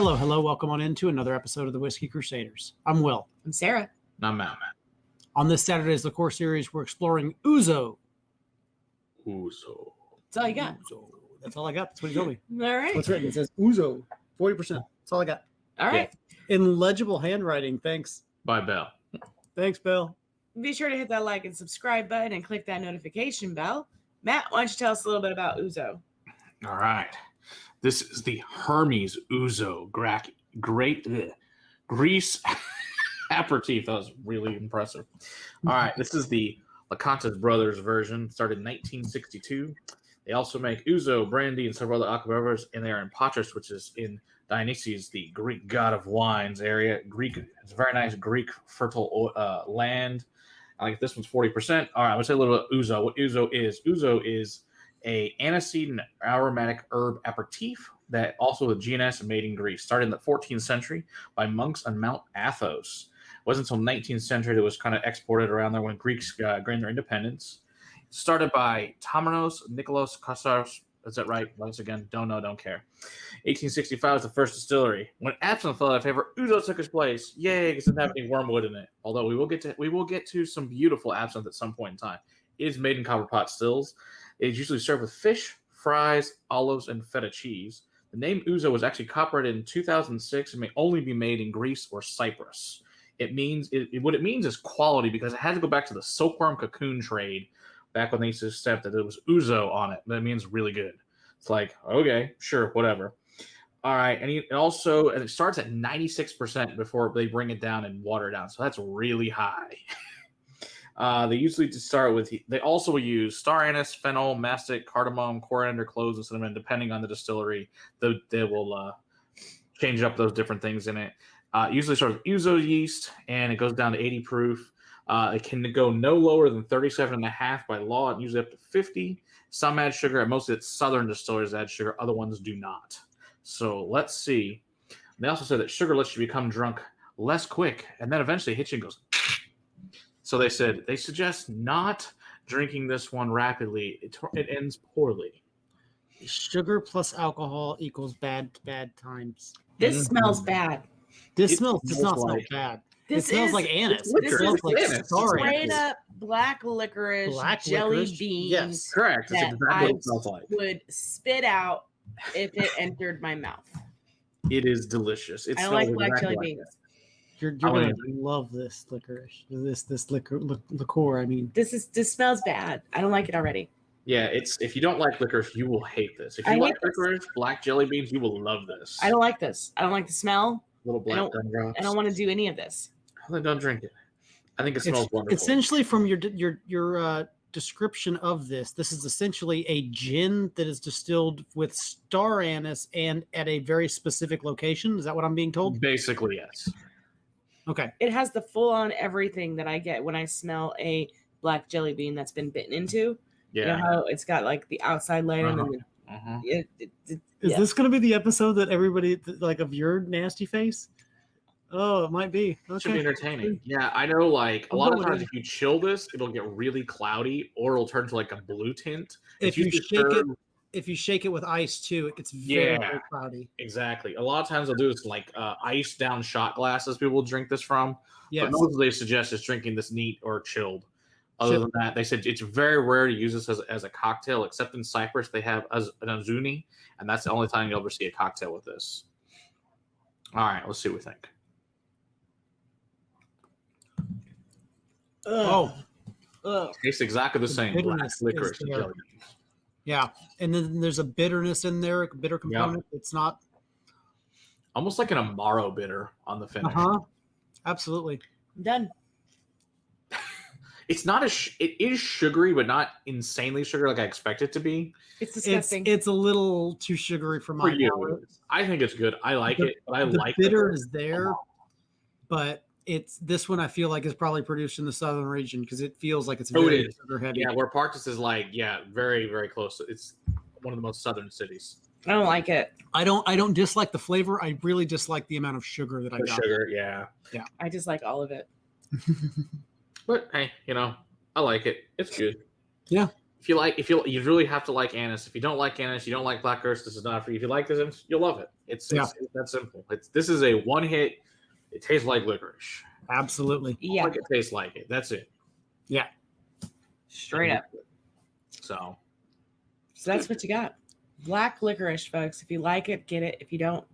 Hello, hello. Welcome on into another episode of the Whiskey Crusaders. I'm Will. I'm Sarah. And I'm Matt. On this Saturday's Liqueur series, we're exploring Ouzo. Ouzo. That's all you got. Ouzo. That's all I got. That's what he told me. All right. What's written? It says Ouzo, 40%. That's all I got. All right. In legible handwriting. Thanks. By Bell. Thanks, Bill. Be sure to hit that like and subscribe button and click that notification bell. Matt, why don't you tell us a little bit about Ouzo? All right. This is the Hermes Ouzo Greece aperitif. That was really impressive. All right. This is the Licorice Brothers version. Started in 1962. They also make Ouzo, brandy, and several other aquavers, and they are in Patras, which is in Dionysus, the Greek god of wines area. It's a very nice Greek fertile land. I like this one's 40%. All right, let's say a little bit about Ouzo. What Ouzo is a aniseed and aromatic herb aperitif that also a GNS made in Greece. Started in the 14th century by monks on Mount Athos. It wasn't until 19th century that it was kind of exported around there when Greeks gained their independence. Started by Tomanos Nikolaos Kassaros. Is that right? Once again, don't know, don't care. 1865 was the first distillery. When absinthe fell out of favor, Ouzo took his place. Yay, because it didn't have any wormwood in it. Although we will get to some beautiful absinthe at some point in time. It is made in copper pot stills. It is usually served with fish, fries, olives, and feta cheese. The name Ouzo was actually copyrighted in 2006 and may only be made in Greece or Cyprus. What it means is quality because it had to go back to the silkworm cocoon trade back when they used to accept that it was Ouzo on it. That means really good. It's like, okay, sure, whatever. All right, and it starts at 96% before they bring it down and water it down. So that's really high. They usually just start with. They also use star anise, fennel, mastic, cardamom, coriander, cloves, and cinnamon. Depending on the distillery, they will change up those different things in it. Usually starts with Ouzo yeast, and it goes down to 80 proof. It can go no lower than 37.5 by law, and usually up to 50. Some add sugar, and most of its southern distilleries add sugar. Other ones do not. So let's see. They also said that sugar lets you become drunk less quick, and then eventually hits you and goes. So they suggest not drinking this one rapidly. It ends poorly. Sugar plus alcohol equals bad times. This smells bad. Does not smell bad. It smells like anise. This smells like anise. straight up black licorice, jelly beans. Yes, correct. That's that exactly what it smells like. Would spit out if it entered my mouth. It is delicious. I don't like black jelly beans. You're gonna love this licorice. This liqueur. I mean, This smells bad. I don't like it already. Yeah, if you don't like licorice, you will hate this. If you like licorice, black jelly beans, you will love this. I don't like this. I don't like the smell. Little black gumdrops. I don't want to do any of this. Well, then don't drink it. I think it smells wonderful. Essentially, from your description of this is essentially a gin that is distilled with star anise and at a very specific location. Is that what I'm being told? Basically, yes. Okay. It has the full-on everything that I get when I smell a black jelly bean that's been bitten into. Yeah. You know how it's got like the outside layer and then Is this going to be the episode that everybody like of your nasty face? Oh, it might be. Okay. It should be entertaining. Yeah, I know. Like a lot of times, if you chill this, it'll get really cloudy, or it'll turn to like a blue tint. If you shake it with ice too, it gets very cloudy. Exactly. A lot of times they'll do this like ice down shot glasses. People will drink this from. Yes. But most of they suggest is drinking this neat or chilled. Other than that, they said it's very rare to use this as a cocktail, except in Cyprus they have an azuni, and that's the only time you'll ever see a cocktail with this. All right, let's see what we think. Tastes exactly the same. Black licorice and jelly beans. Yeah, and then there's a bitterness in there, a bitter component. Yeah. It's not almost like an Amaro bitter on the finish. Absolutely. Done. It's not it is sugary, but not insanely sugary like I expect it to be. It's disgusting. It's a little too sugary for my palate. I think it's good. I like it. But the bitter is there, but this one I feel like is probably produced in the southern region because it feels like it's very sugar heavy. Yeah, where Parkes is very, very close. It's one of the most southern cities. I don't like it. I don't dislike the flavor. I really dislike the amount of sugar that I got. Sugar, yeah. I dislike all of it. But hey, I like it. It's good. Yeah. you really have to like anise. If you don't like anise, you don't like blackcurrant, this is not for you. If you like this, you'll love it. It's that simple. This is a one hit. It tastes like licorice. Absolutely. Yeah. Like it tastes like it. That's it. Yeah. Straight up. So that's what you got. Black licorice, folks. If you like it, get it. If you don't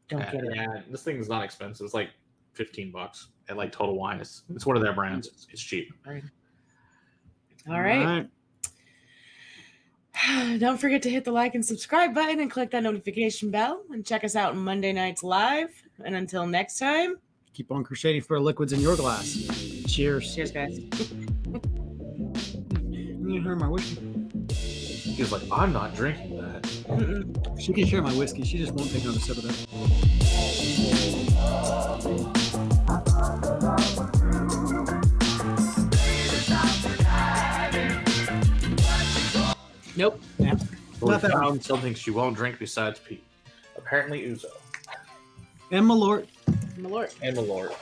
get it. Yeah, this thing is not expensive. It's like $15 at like Total Wine. It's one of their brands. It's cheap. All right. Don't forget to hit the like and subscribe button and click that notification bell and check us out Monday nights live. And until next time, keep on crusading for liquids in your glass. Cheers. Cheers, guys. You heard my whiskey. He was like, I'm not drinking that. She can share my whiskey. She just won't take another sip of that. Nope. Yeah. We found something she won't drink besides pee. Apparently Ouzo. And Malort. Malort. And Malort.